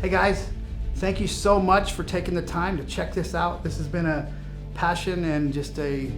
Hey guys, thank you so much for taking the time to check this out. This has been a passion and just a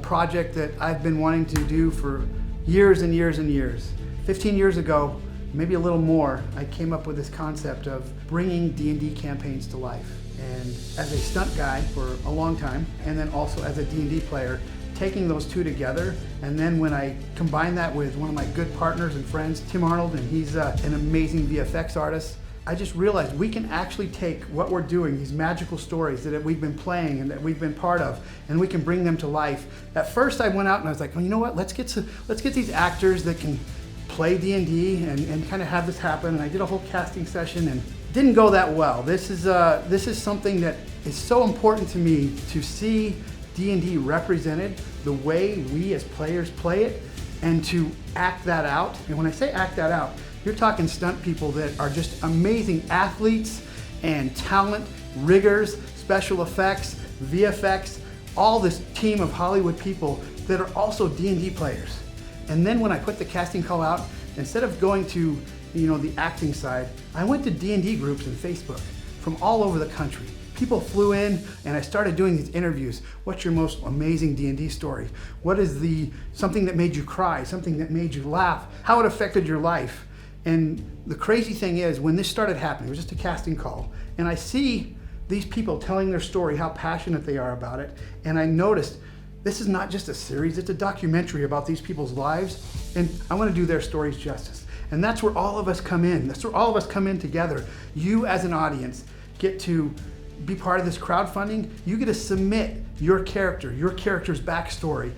project that I've been wanting to do for years and years and years. 15 years ago, maybe a little more, I came up with this concept of bringing D&D campaigns to life. And as a stunt guy for a long time, and then also as a D&D player, taking those two together, and then when I combine that with one of my good partners and friends, Tim Arnold, and he's an amazing VFX artist, I just realized we can actually take what we're doing, these magical stories that we've been playing and that we've been part of, and we can bring them to life. At first I went out and I was like, well, you know what, let's get these actors that can play D&D and kind of have this happen. And I did a whole casting session and it didn't go that well. This is something that is so important to me, to see D&D represented the way we as players play it, and to act that out. And when I say act that out, you're talking stunt people that are just amazing athletes and talent, riggers, special effects, VFX, all this team of Hollywood people that are also D&D players. And then when I put the casting call out, instead of going to the acting side, I went to D&D groups and Facebook from all over the country. People flew in and I started doing these interviews. What's your most amazing D&D story? What is something that made you cry, something that made you laugh, how it affected your life? And the crazy thing is, when this started happening, it was just a casting call, and I see these people telling their story, how passionate they are about it, and I noticed this is not just a series, it's a documentary about these people's lives, and I want to do their stories justice. And that's where all of us come in. That's where all of us come in together. You as an audience get to be part of this crowdfunding. You get to submit your character's backstory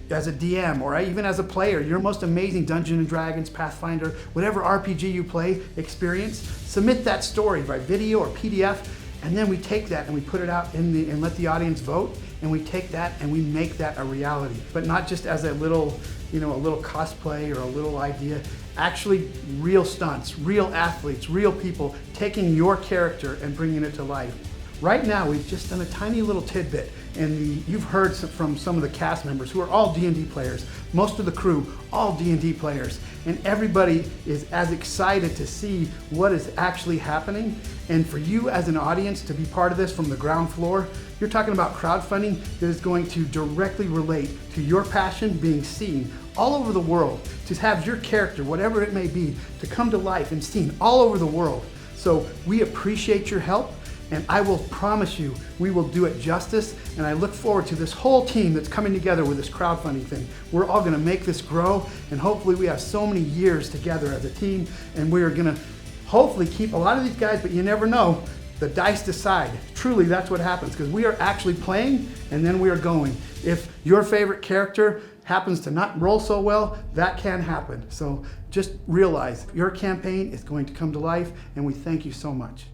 as a DM or even as a player, your most amazing Dungeons & Dragons, Pathfinder, whatever RPG you play experience. Submit that story by video or PDF, and then we take that and we put it out and let the audience vote, and we take that and we make that a reality. But not just as a little cosplay or a little idea. Actually real stunts, real athletes, real people taking your character and bringing it to life. Right now, we've just done a tiny little tidbit, and you've heard from some of the cast members who are all D&D players, most of the crew, all D&D players, and everybody is as excited to see what is actually happening. And for you as an audience to be part of this from the ground floor, you're talking about crowdfunding that is going to directly relate to your passion being seen all over the world, to have your character, whatever it may be, to come to life and seen all over the world. So we appreciate your help. And I will promise you, we will do it justice. And I look forward to this whole team that's coming together with this crowdfunding thing. We're all gonna make this grow, and hopefully we have so many years together as a team, and we are gonna hopefully keep a lot of these guys, but you never know, the dice decide. Truly, that's what happens, because we are actually playing, and then we are going. If your favorite character happens to not roll so well, that can happen. So just realize your campaign is going to come to life, and we thank you so much.